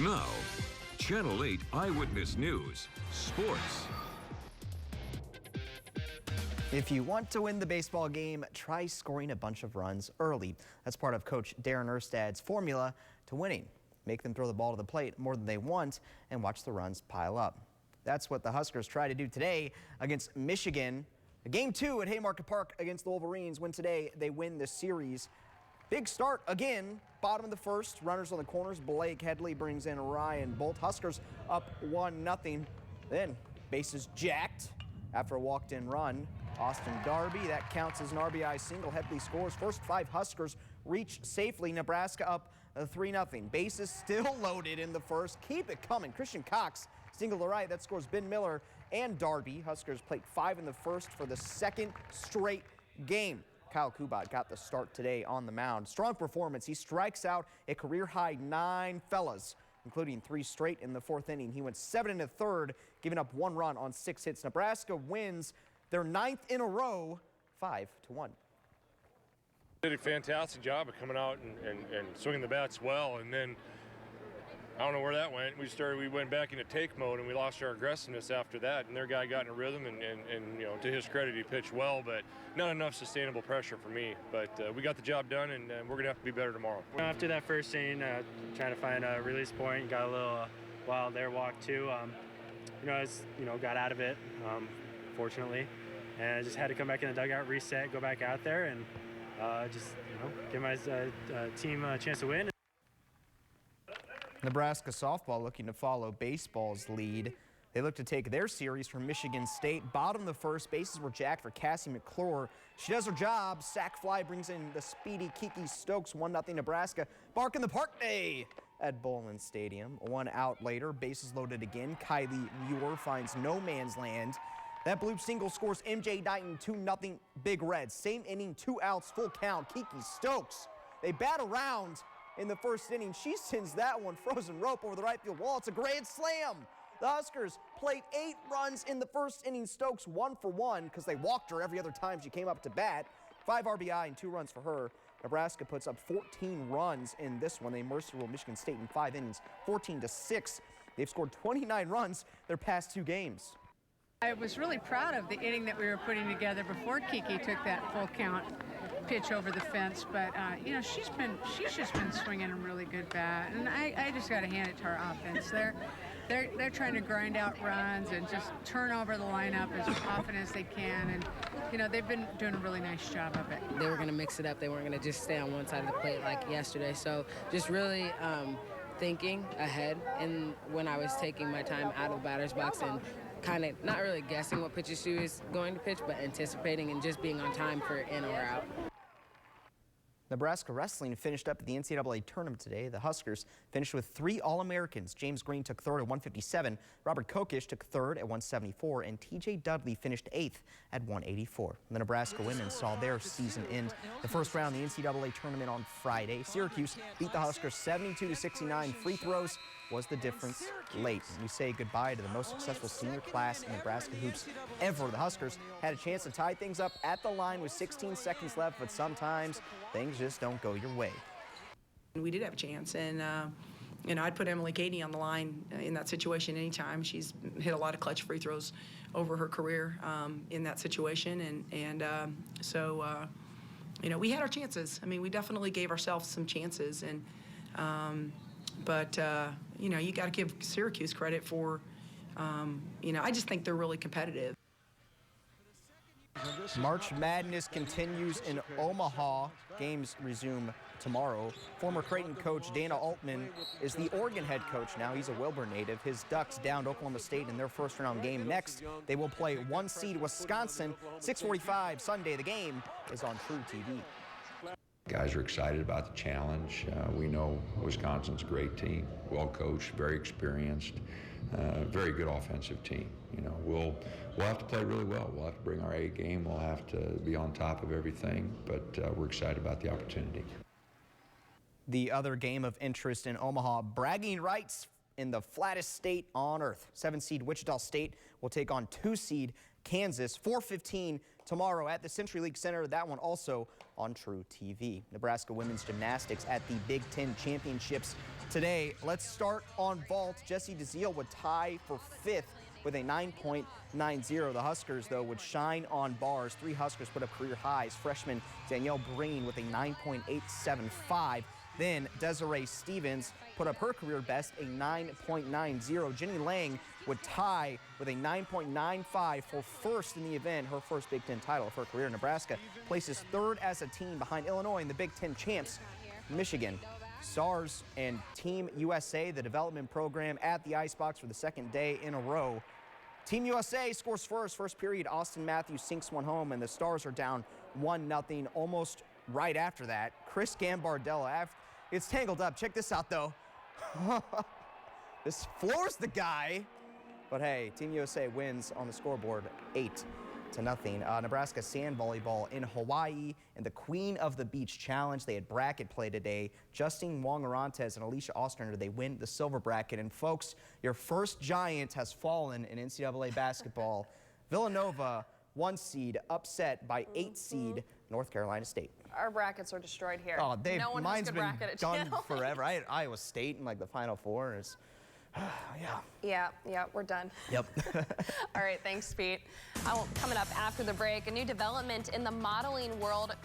Now, Channel 8 Eyewitness News, Sports. If you want to win the baseball game, try scoring a bunch of runs early. That's part of Coach Darren Erstad's formula to winning. Make them throw the ball to the plate more than they want and watch the runs pile up. That's what the Huskers try to do today against Michigan. Game 2 at Haymarket Park against the Wolverines. Win today, they win the series. Big start again, bottom of the first. Runners on the corners. Blake Headley brings in Ryan Bolt. Huskers up 1-0. Then bases jacked after a walked-in run. Austin Darby, that counts as an RBI single. Headley scores. First 5 Huskers reach safely. Nebraska up 3-0. Bases still loaded in the first. Keep it coming. Christian Cox single to right. That scores Ben Miller and Darby. Huskers played 5 in the first for the second straight game. Kyle Kubat got the start today on the mound. Strong performance. He strikes out a career-high 9 fellas, including 3 straight in the 4th inning. He went 7 1/3, giving up 1 run on 6 hits. Nebraska wins their 9th in a row, 5-1. Did a fantastic job of coming out and swinging the bats well, and then I don't know where that went. We went back into take mode, and we lost our aggressiveness after that. And their guy got in a rhythm, and you know, to his credit, he pitched well, but not enough sustainable pressure for me. But we got the job done, and we're gonna have to be better tomorrow. After that first inning, trying to find a release point, got a little wild there, walk too. Got out of it, fortunately, and I just had to come back in the dugout, reset, go back out there, and give my team a chance to win. Nebraska softball looking to follow baseball's lead. They look to take their series from Michigan State. Bottom of the first, bases were jacked for Cassie McClure. She does her job. Sack fly brings in the speedy Kiki Stokes. 1-0 Nebraska. Bark in the Park Day at Bowlin Stadium. 1 out later, bases loaded again. Kylie Muir finds no man's land. That blue single scores MJ Knighton 2-0 Big Red. Same inning, 2 outs, full count. Kiki Stokes. They bat around in the first inning. She sends that one frozen rope over the right field wall. It's a grand slam. The Huskers played 8 runs in the first inning. Stokes 1 for 1 because they walked her every other time she came up to bat. 5 RBI and 2 runs for her. Nebraska puts up 14 runs in this one. They mercy ruled Michigan State in 5 innings, 14-6. They've scored 29 runs their past 2 games. I was really proud of the inning that we were putting together before Kiki took that full count pitch over the fence, but she's just been swinging a really good bat, and I just got to hand it to our offense. They're trying to grind out runs and just turn over the lineup as often as they can, and they've been doing a really nice job of it. They were going to mix it up. They weren't going to just stay on one side of the plate like yesterday. So just really thinking ahead, and when I was taking my time out of the batter's box and kind of not really guessing what pitches she was going to pitch, but anticipating and just being on time for in or out. Nebraska wrestling finished up at the NCAA tournament today. The Huskers finished with 3 All-Americans. James Green took 3rd at 157. Robert Kokish took 3rd at 174. And TJ Dudley finished 8th at 184. The Nebraska women saw their season end the first round of the NCAA tournament on Friday. Syracuse beat the Huskers 72-69. Free throws was the difference late. We say goodbye to the most successful senior class in Nebraska hoops ever. The Huskers had a chance to tie things up at the line with 16 seconds left, but sometimes things just don't go your way. We did have a chance, and I'd put Emily Cady on the line in that situation anytime. She's hit a lot of clutch free throws over her career in that situation, so we had our chances. I mean, we definitely gave ourselves some chances, but you got to give Syracuse credit for, I just think they're really competitive. March Madness continues in Omaha. Games resume tomorrow. Former Creighton coach Dana Altman is the Oregon head coach now. He's a Wilbur native. His Ducks downed Oklahoma State in their first-round game. Next, they will play 1 seed Wisconsin, 6:45 Sunday. The game is on True TV. Guys are excited about the challenge. We know Wisconsin's a great team, well coached, very experienced, very good offensive team. We'll have to play really well. We'll have to bring our A game. We'll have to be on top of everything, but we're excited about the opportunity. The other game of interest in Omaha, bragging rights in the flattest state on earth. 7 seed Wichita State will take on 2 seed Kansas. 4:15 tomorrow at the Century League Center. That one also on True TV. Nebraska women's gymnastics at the Big Ten Championships today. Let's start on vault. Jessie DeZiel would tie for 5th with a 9.90. The Huskers, though, would shine on bars. 3 Huskers put up career highs. Freshman Danielle Breen with a 9.875. Then Desiree Stevens put up her career best, a 9.90. Jenny Lang would tie with a 9.95 for first in the event, her first Big Ten title of her career. Nebraska places 3rd as a team behind Illinois and the Big Ten champs, Michigan. Stars and Team USA, the development program at the Icebox for the 2nd day in a row. Team USA scores first period. Austin Matthews sinks one home, and the Stars are down 1-0 almost right after that. Chris Gambardella, it's tangled up. Check this out, though. This floors the guy. But hey, Team USA wins on the scoreboard 8-0. Nebraska sand volleyball in Hawaii and the Queen of the Beach Challenge. They had bracket play today. Justine Wong-Arantes and Alicia Ostrander, they win the silver bracket. And folks, your first giant has fallen in NCAA basketball. Villanova, 1 seed, upset by 8 seed North Carolina State. Our brackets are destroyed here. Oh, no one mine's has good been bracket at done Channel forever. I had Iowa State in like the Final Four. It's, Yeah, we're done. Yep. All right, thanks, Pete. Coming up after the break, a new development in the modeling world